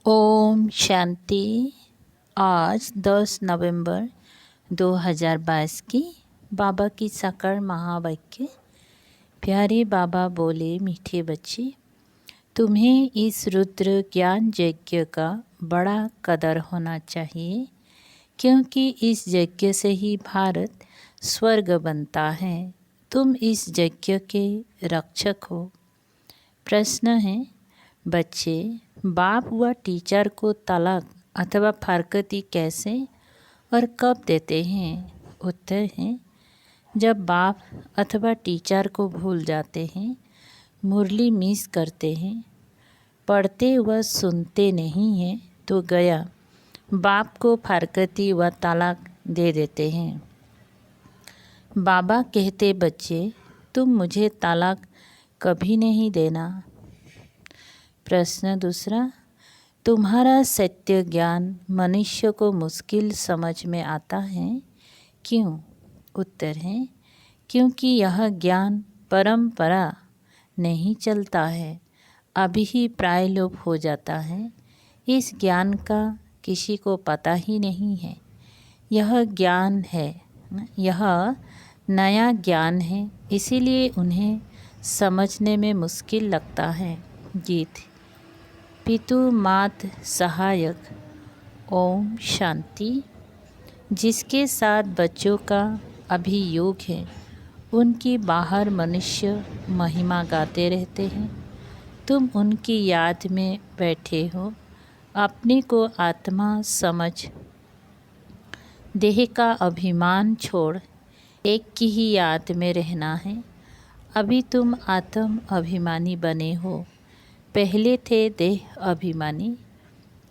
ओम शांति। आज 10 नवंबर 2022 की बाबा की साकार महावाक्य। प्यारे बाबा बोले, मीठे बच्चे, तुम्हें इस रुद्र ज्ञान यज्ञ का बड़ा कदर होना चाहिए, क्योंकि इस यज्ञ से ही भारत स्वर्ग बनता है। तुम इस यज्ञ के रक्षक हो। प्रश्न है, बच्चे, बाप व टीचर को तलाक अथवा फारकती कैसे और कब देते हैं? उत्तर है, जब बाप अथवा टीचर को भूल जाते हैं, मुरली मिस करते हैं, पढ़ते व सुनते नहीं हैं, तो गया बाप को फारकती व तलाक दे देते हैं। बाबा कहते, बच्चे, तुम मुझे तलाक कभी नहीं देना। प्रश्न दूसरा, तुम्हारा सत्य ज्ञान मनुष्य को मुश्किल समझ में आता है, क्यों? उत्तर है, क्योंकि यह ज्ञान परंपरा नहीं चलता है, अभी ही प्राय लोप हो जाता है। इस ज्ञान का किसी को पता ही नहीं है। यह ज्ञान है, यह नया ज्ञान है, इसीलिए उन्हें समझने में मुश्किल लगता है। गीत। पितु मात सहायक। ओम शांति। जिसके साथ बच्चों का अभियोग है, उनकी बाहर मनुष्य महिमा गाते रहते हैं। तुम उनकी याद में बैठे हो। अपने को आत्मा समझ देह का अभिमान छोड़ एक की ही याद में रहना है। अभी तुम आत्म अभिमानी बने हो, पहले थे देह अभिमानी।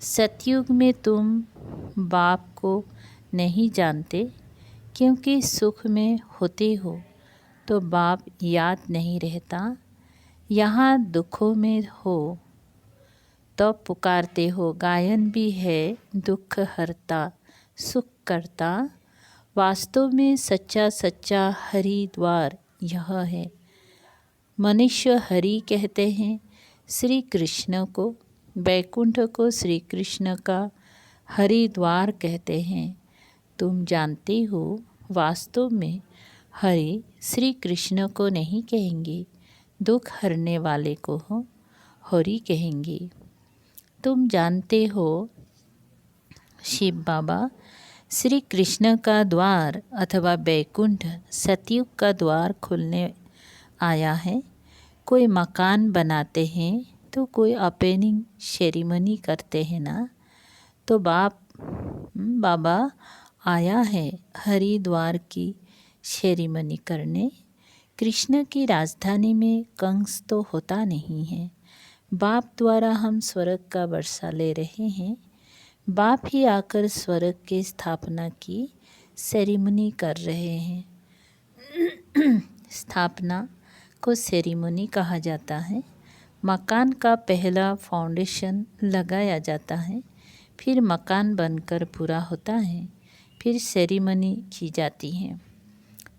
सतयुग में तुम बाप को नहीं जानते, क्योंकि सुख में होते हो तो बाप याद नहीं रहता। यहाँ दुखों में हो तो पुकारते हो। गायन भी है, दुख हरता सुख करता। वास्तव में सच्चा सच्चा हरिद्वार यह है। मनुष्य हरि कहते हैं श्री कृष्ण को, वैकुंठ को श्री कृष्ण का हरिद्वार कहते हैं। तुम जानते हो, वास्तव में हरि श्री कृष्ण को नहीं कहेंगे, दुख हरने वाले को हो हरि कहेंगे। तुम जानते हो, शिव बाबा श्री कृष्ण का द्वार अथवा वैकुंठ सतयुग का द्वार खुलने आया है। कोई मकान बनाते हैं तो कोई ओपनिंग सेरेमनी करते हैं ना, तो बाबा आया है हरिद्वार की सेरेमनी करने। कृष्ण की राजधानी में कंस तो होता नहीं है। बाप द्वारा हम स्वर्ग का वर्षा ले रहे हैं। बाप ही आकर स्वर्ग की स्थापना की सेरेमनी कर रहे हैं। स्थापना को सेरेमनी कहा जाता है। मकान का पहला फाउंडेशन लगाया जाता है, फिर मकान बनकर पूरा होता है, फिर सेरेमनी की जाती है।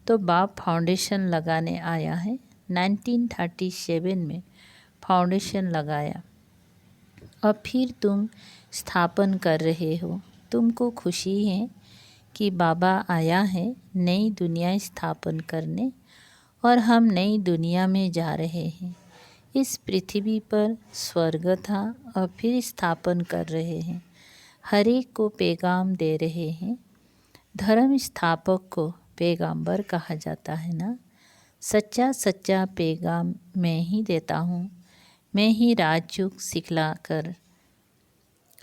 तो बाप फाउंडेशन लगाने आया है। 1937 में फाउंडेशन लगाया और फिर तुम स्थापन कर रहे हो। तुमको खुशी है कि बाबा आया है नई दुनिया स्थापन करने, और हम नई दुनिया में जा रहे हैं। इस पृथ्वी पर स्वर्ग था और फिर स्थापन कर रहे हैं। हर एक को पैगाम दे रहे हैं। धर्म स्थापक को पैगाम्बर कहा जाता है ना। सच्चा सच्चा पैगाम मैं ही देता हूँ। मैं ही राजयोग सिखला कर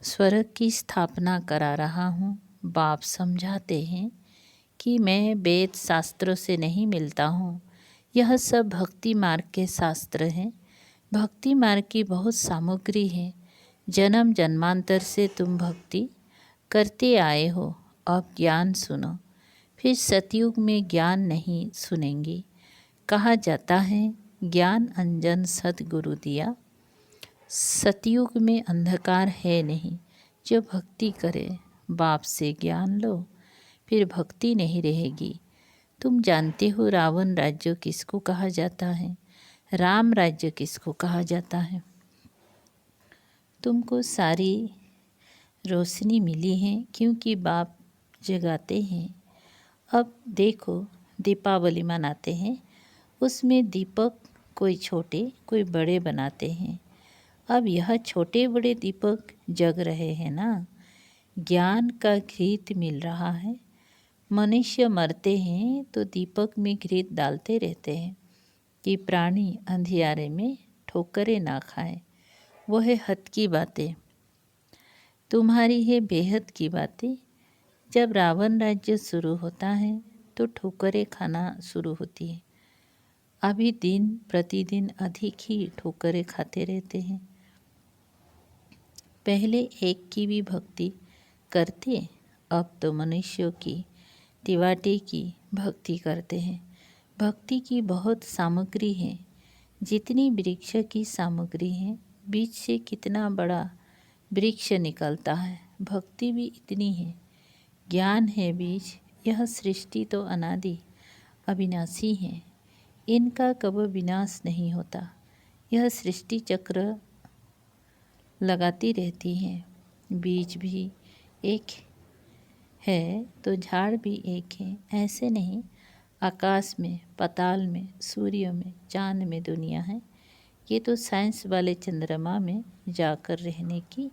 स्वर्ग की स्थापना करा रहा हूँ। बाप समझाते हैं कि मैं वेद शास्त्रों से नहीं मिलता हूँ। यह सब भक्ति मार्ग के शास्त्र हैं। भक्ति मार्ग की बहुत सामग्री है। जन्म जन्मांतर से तुम भक्ति करते आए हो। अब ज्ञान सुनो। फिर सतयुग में ज्ञान नहीं सुनेंगे। कहा जाता है ज्ञान अंजन सतगुरु दिया। सतयुग में अंधकार है नहीं। जो भक्ति करे बाप से ज्ञान लो, फिर भक्ति नहीं रहेगी। तुम जानते हो रावण राज्य किसको कहा जाता है, राम राज्य किसको कहा जाता है? तुमको सारी रोशनी मिली है क्योंकि बाप जगाते हैं। अब देखो दीपावली मनाते हैं, उसमें दीपक कोई छोटे कोई बड़े बनाते हैं। अब यह छोटे बड़े दीपक जग रहे हैं ना, ज्ञान का घृत मिल रहा है। मनुष्य मरते हैं तो दीपक में घृत डालते रहते हैं कि प्राणी अंधियारे में ठोकरें ना खाएं। वो है हद की बातें, तुम्हारी है बेहद की बातें। जब रावण राज्य शुरू होता है तो ठोकरें खाना शुरू होती है। अभी दिन प्रतिदिन अधिक ही ठोकरें खाते रहते हैं। पहले एक की भी भक्ति करते, अब तो मनुष्यों की तिवाटे की भक्ति करते हैं। भक्ति की बहुत सामग्री है, जितनी वृक्ष की सामग्री है, बीज से कितना बड़ा वृक्ष निकलता है, भक्ति भी इतनी है। ज्ञान है बीज, यह सृष्टि तो अनादि अविनाशी है, इनका कब विनाश नहीं होता। यह सृष्टि चक्र लगाती रहती है। बीज भी एक है तो झाड़ भी एक है, ऐसे नहीं। आकाश में, पाताल में, सूर्य में, चांद में दुनिया है। ये तो साइंस वाले चंद्रमा में जाकर रहने की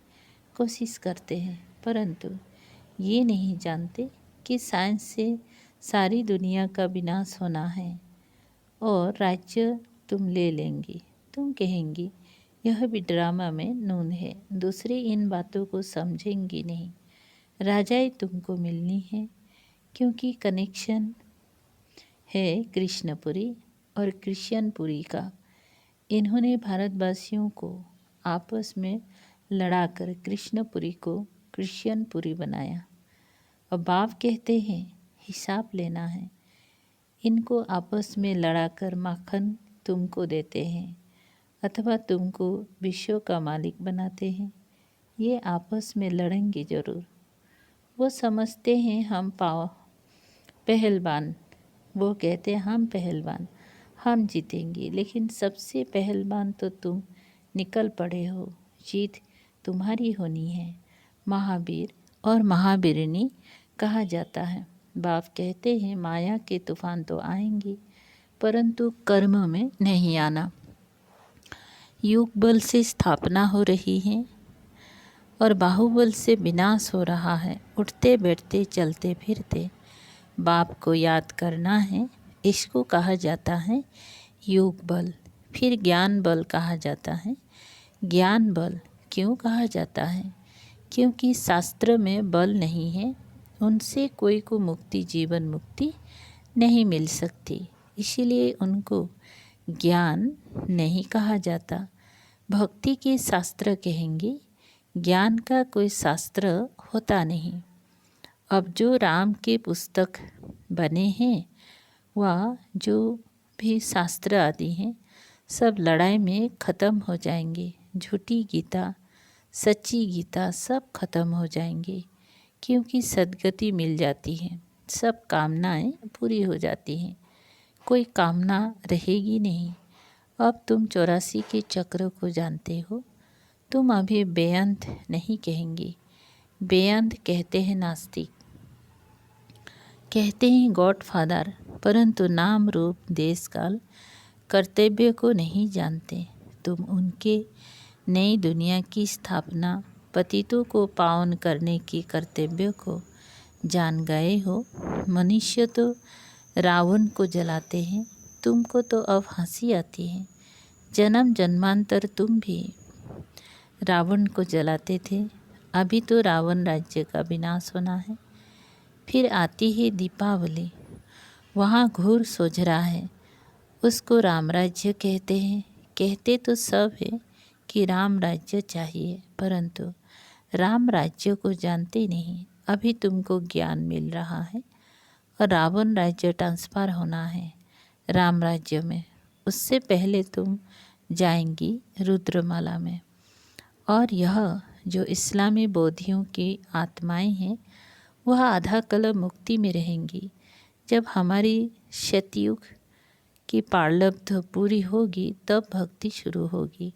कोशिश करते हैं, परंतु ये नहीं जानते कि साइंस से सारी दुनिया का विनाश होना है। और राज्य तुम ले लेंगी, तुम कहेंगी यह भी ड्रामा में नून है, दूसरे इन बातों को समझेंगी नहीं। राजाएं तुमको मिलनी है क्योंकि कनेक्शन है कृष्णपुरी और कृष्णपुरी का। इन्होंने भारतवासियों को आपस में लड़ाकर कृष्णपुरी को कृष्णपुरी बनाया। अब बाप कहते हैं हिसाब लेना है। इनको आपस में लड़ाकर माखन तुमको देते हैं अथवा तुमको विश्व का मालिक बनाते हैं। ये आपस में लड़ेंगे ज़रूर। वो समझते हैं हम पहलवान, वो कहते हैं हम पहलवान, हम जीतेंगे, लेकिन सबसे पहलवान तो तुम निकल पड़े हो। जीत तुम्हारी होनी है। महावीर और महावीरिणी कहा जाता है। बाप कहते हैं माया के तूफान तो आएंगे, परंतु कर्म में नहीं आना। युग बल से स्थापना हो रही है और बाहुबल से विनाश हो रहा है। उठते बैठते चलते फिरते बाप को याद करना है। इसको कहा जाता है योग बल। फिर ज्ञान बल कहा जाता है। ज्ञान बल क्यों कहा जाता है? क्योंकि शास्त्र में बल नहीं है, उनसे कोई को मुक्ति, जीवन मुक्ति नहीं मिल सकती, इसीलिए उनको ज्ञान नहीं कहा जाता। भक्ति के शास्त्र कहेंगे, ज्ञान का कोई शास्त्र होता नहीं। अब जो राम के पुस्तक बने हैं, वह जो भी शास्त्र आदि हैं, सब लड़ाई में ख़त्म हो जाएंगे। झूठी गीता, सच्ची गीता सब खत्म हो जाएंगे, क्योंकि सद्गति मिल जाती है, सब कामनाएं पूरी हो जाती हैं, कोई कामना रहेगी नहीं। अब तुम 84 के चक्र को जानते हो। तुम अभी बेअंत नहीं कहेंगे। बेअंत कहते हैं नास्तिक, कहते हैं गॉड फादर, परंतु नाम रूप देश काल कर्तव्य को नहीं जानते। तुम उनके नई दुनिया की स्थापना, पतितों को पावन करने की कर्तव्य को जान गए हो। मनुष्य तो रावण को जलाते हैं, तुमको तो अब हंसी आती है। जन्म जन्मांतर तुम भी रावण को जलाते थे। अभी तो रावण राज्य का विनाश होना है। फिर आती है दीपावली, वहाँ घोर सोझरा है, उसको राम राज्य कहते हैं। कहते तो सब है कि राम राज्य चाहिए, परंतु राम राज्य को जानते नहीं। अभी तुमको ज्ञान मिल रहा है और रावण राज्य ट्रांसफर होना है राम राज्य में। उससे पहले तुम जाएंगी रुद्रमाला में। और यह जो इस्लामी बौद्धियों की आत्माएं हैं, वह आधा कल्प मुक्ति में रहेंगी। जब हमारी सतयुग की प्रारब्ध पूरी होगी, तब भक्ति शुरू होगी।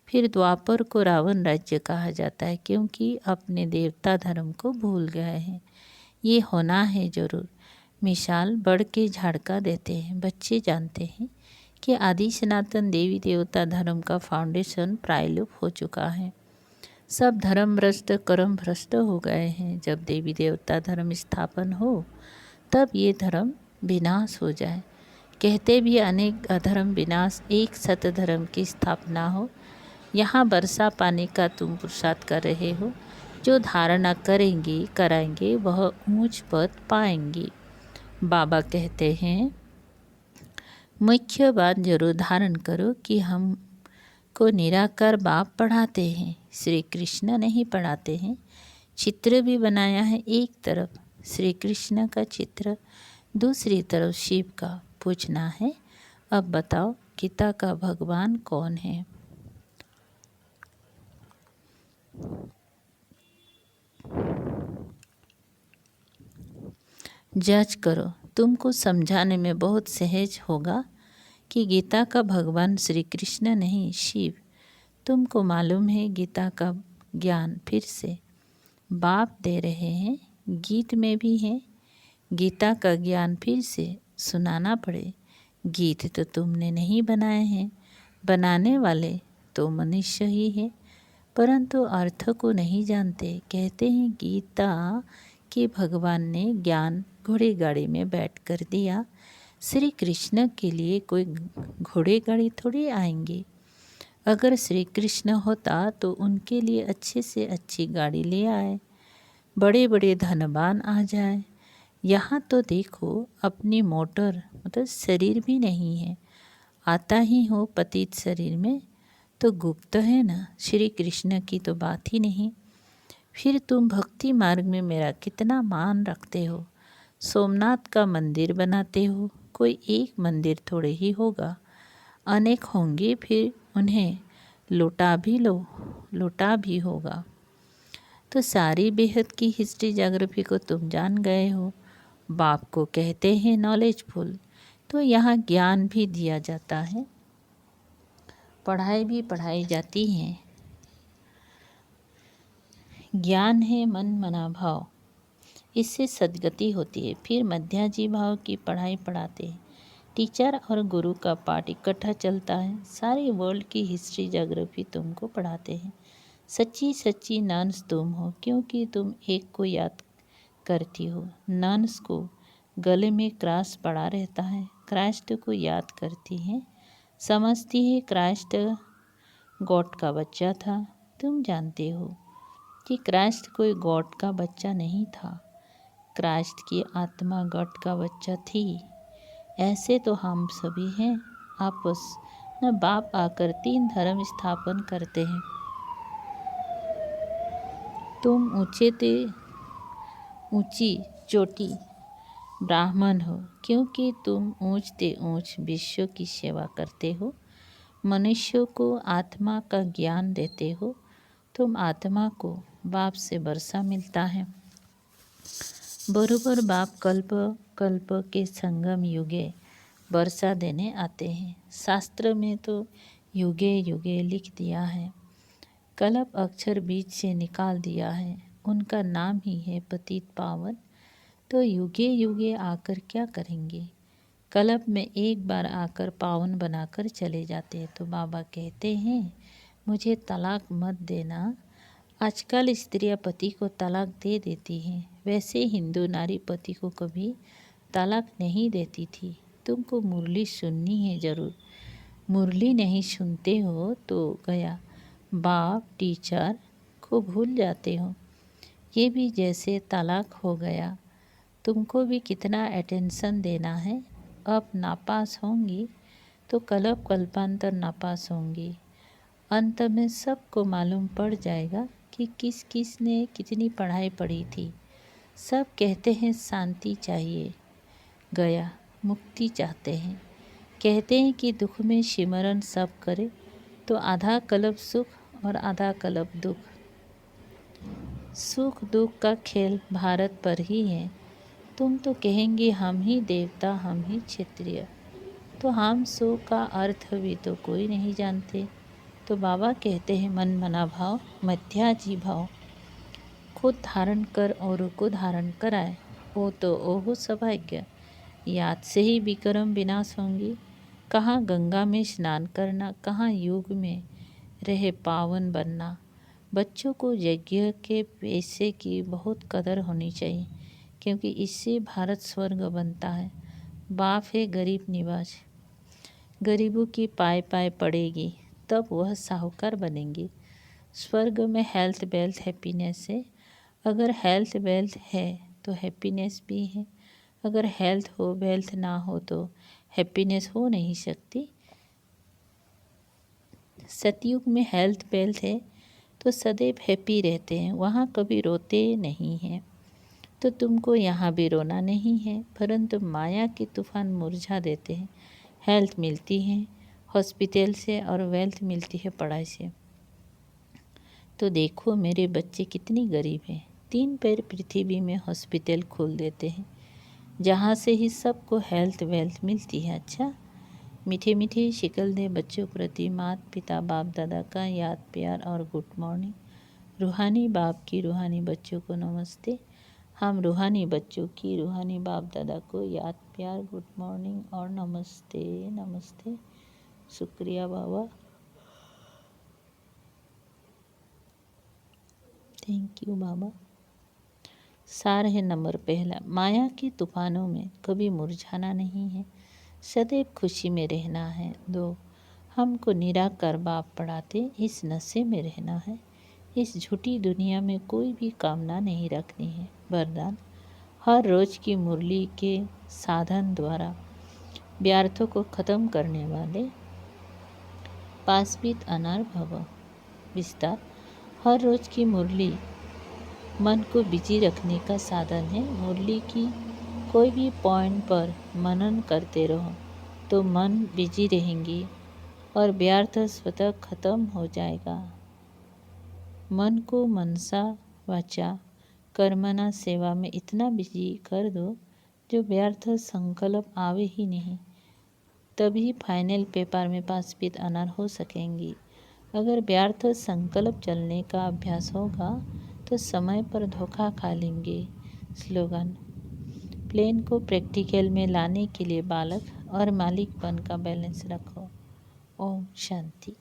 फिर द्वापर को रावण राज्य कहा जाता है, क्योंकि अपने देवता धर्म को भूल गए हैं। ये होना है जरूर। मिसाल बढ़ के झटका देते हैं। बच्चे जानते हैं कि आदि सनातन देवी देवता धर्म का फाउंडेशन प्रायलुप हो चुका है। सब धर्म भ्रष्ट कर्म भ्रष्ट हो गए हैं। जब देवी देवता धर्म स्थापन हो तब ये धर्म विनाश हो जाए। कहते भी अनेक अधर्म विनाश, एक सत धर्म की स्थापना हो। यहाँ वर्षा पाने का तुम पुरुषार्थ कर रहे हो। जो धारणा करेंगे कराएंगे वह ऊंच पद पाएंगे। बाबा कहते हैं मुख्य बात जरूर धारण करो कि हम को निराकार बाप पढ़ाते हैं, श्री कृष्ण नहीं पढ़ाते हैं। चित्र भी बनाया है, एक तरफ श्री कृष्ण का चित्र, दूसरी तरफ शिव का। पूछना है अब बताओ गीता का भगवान कौन है? जज करो। तुमको समझाने में बहुत सहज होगा कि गीता का भगवान श्री कृष्ण नहीं शिव। तुमको मालूम है गीता का ज्ञान फिर से बाप दे रहे हैं, गीत में भी है। गीता का ज्ञान फिर से सुनाना पड़े। गीत तो तुमने नहीं बनाए हैं, बनाने वाले तो मनुष्य ही है, परंतु अर्थ को नहीं जानते। कहते हैं गीता के भगवान ने ज्ञान घोड़े गाड़ी में बैठ कर दिया। श्री कृष्ण के लिए कोई घोड़े गाड़ी थोड़ी आएंगे। अगर श्री कृष्ण होता तो उनके लिए अच्छे से अच्छी गाड़ी ले आए, बड़े बड़े धनवान आ जाए। यहाँ तो देखो अपनी मोटर मतलब शरीर भी नहीं है, आता ही हो पतित शरीर में, तो गुप्त है ना। श्री कृष्ण की तो बात ही नहीं। फिर तुम भक्ति मार्ग में मेरा कितना मान रखते हो। सोमनाथ का मंदिर बनाते हो, कोई एक मंदिर थोड़े ही होगा, अनेक होंगे। फिर उन्हें लुटा भी होगा। तो सारी बेहद की हिस्ट्री ज्योग्राफी को तुम जान गए हो। बाप को कहते हैं नॉलेजफुल। तो यहाँ ज्ञान भी दिया जाता है, पढ़ाई भी पढ़ाई जाती है। ज्ञान है मन मना भाव, इससे सद्गति होती है। फिर मध्याजी भाव की पढ़ाई पढ़ाते हैं। टीचर और गुरु का पाठ इकट्ठा चलता है। सारे वर्ल्ड की हिस्ट्री ज्योग्राफी तुमको पढ़ाते हैं। सच्ची सच्ची नन्स तुम हो, क्योंकि तुम एक को याद करती हो। नन्स को गले में क्रॉस पड़ा रहता है, क्राइस्ट को याद करती हैं, समझती है क्राइस्ट गॉड का बच्चा था। तुम जानते हो कि क्राइस्ट कोई गॉड का बच्चा नहीं था, क्राइस्ट की आत्मा गॉड का बच्चा थी। ऐसे तो हम सभी हैं। आपस न बाप आकर 3 धर्म स्थापन करते हैं। तुम ऊंची चोटी ब्राह्मण हो, क्योंकि तुम ऊंचते ऊंच विश्व की सेवा करते हो। मनुष्यों को आत्मा का ज्ञान देते हो। तुम आत्मा को बाप से वर्षा मिलता है। बरोबर बाप कल्प कल्प के संगम युगे वर्षा देने आते हैं। शास्त्र में तो युगे युगे लिख दिया है, कल्प अक्षर बीच से निकाल दिया है। उनका नाम ही है पतित पावन। तो युगे युगे आकर क्या करेंगे? कल्प में एक बार आकर पावन बनाकर चले जाते हैं। तो बाबा कहते हैं मुझे तलाक मत देना। आजकल स्त्रियां पति को तलाक दे देती हैं, वैसे हिंदू नारी पति को कभी तलाक नहीं देती थी। तुमको मुरली सुननी है ज़रूर। मुरली नहीं सुनते हो तो गया बाप टीचर को भूल जाते हो। ये भी जैसे तलाक हो गया। तुमको भी कितना अटेंशन देना है। अब नापास होंगी तो कल्प कल्पांतर नापास होंगी। अंत में सबको मालूम पड़ जाएगा कि किस किस ने कितनी पढ़ाई पढ़ी थी। सब कहते हैं शांति चाहिए, गया मुक्ति चाहते हैं। कहते हैं कि दुख में सिमरन सब करे तो आधा कल्प सुख और आधा कल्प दुख। सुख दुख का खेल भारत पर ही है। तुम तो कहेंगे हम ही देवता हम ही क्षत्रिय, तो हम सो का अर्थ भी तो कोई नहीं जानते। तो बाबा कहते हैं मन मना भाव मध्याजी भाव, खुद धारण कर औरों को धारण कराए, वो तो ओहो सौभाग्य। याद से ही विक्रम विनाश होंगी, कहाँ गंगा में स्नान करना, कहाँ युग में रहे पावन बनना। बच्चों को यज्ञ के पैसे की बहुत कदर होनी चाहिए, क्योंकि इससे भारत स्वर्ग बनता है। बाप है गरीब निवाज, गरीबों की पाए पाए पड़ेगी, तब वह साहूकार बनेंगे। स्वर्ग में हेल्थ वेल्थ हैप्पीनेस है। अगर हेल्थ वेल्थ है तो हैप्पीनेस भी है। अगर हेल्थ हो वेल्थ ना हो तो हैप्पीनेस हो नहीं सकती। सतयुग में हेल्थ वेल्थ है तो सदैव हैप्पी रहते हैं, वहाँ कभी रोते नहीं हैं। तो तुमको यहाँ भी रोना नहीं है, परंतु माया के तूफान मुरझा देते हैं। हेल्थ मिलती है हॉस्पिटल से और वेल्थ मिलती है पढ़ाई से। तो देखो मेरे बच्चे कितनी गरीब हैं, 3 पैर पृथ्वी में हॉस्पिटल खोल देते हैं, जहाँ से ही सबको हेल्थ वेल्थ मिलती है। अच्छा, मीठे मीठे शिकल दे बच्चों प्रति माता पिता बाप दादा का याद प्यार और गुड मॉर्निंग। रूहानी बाप की रूहानी बच्चों को नमस्ते। हम रूहानी बच्चों की रूहानी बाप दादा को याद प्यार गुड मॉर्निंग और नमस्ते नमस्ते। शुक्रिया बाबा, थैंक यू बाबा। सार है नंबर पहला, माया के तूफानों में कभी मुरझाना नहीं है, सदैव खुशी में रहना है। 2, हमको निराकार बाप पढ़ाते इस नशे में रहना है, इस झूठी दुनिया में कोई भी कामना नहीं रखनी है। वरदान, हर रोज की मुरली के साधन द्वारा व्यर्थों को खत्म करने वाले पासबीत अनार भव। विस्तार, हर रोज की मुरली मन को बिजी रखने का साधन है। मुरली की कोई भी पॉइंट पर मनन करते रहो तो मन बिजी रहेंगी और व्यर्थ स्वतः खत्म हो जाएगा। मन को मनसा वाचा कर्मणा सेवा में इतना बिजी कर दो जो व्यर्थ संकल्प आवे ही नहीं, तभी फाइनल पेपर में पासबीत अनार हो सकेंगी। अगर व्यर्थ संकल्प चलने का अभ्यास होगा तो समय पर धोखा खा लेंगे। स्लोगन, प्लेन को प्रैक्टिकल में लाने के लिए बालक और मालिकपन का बैलेंस रखो। ओम शांति।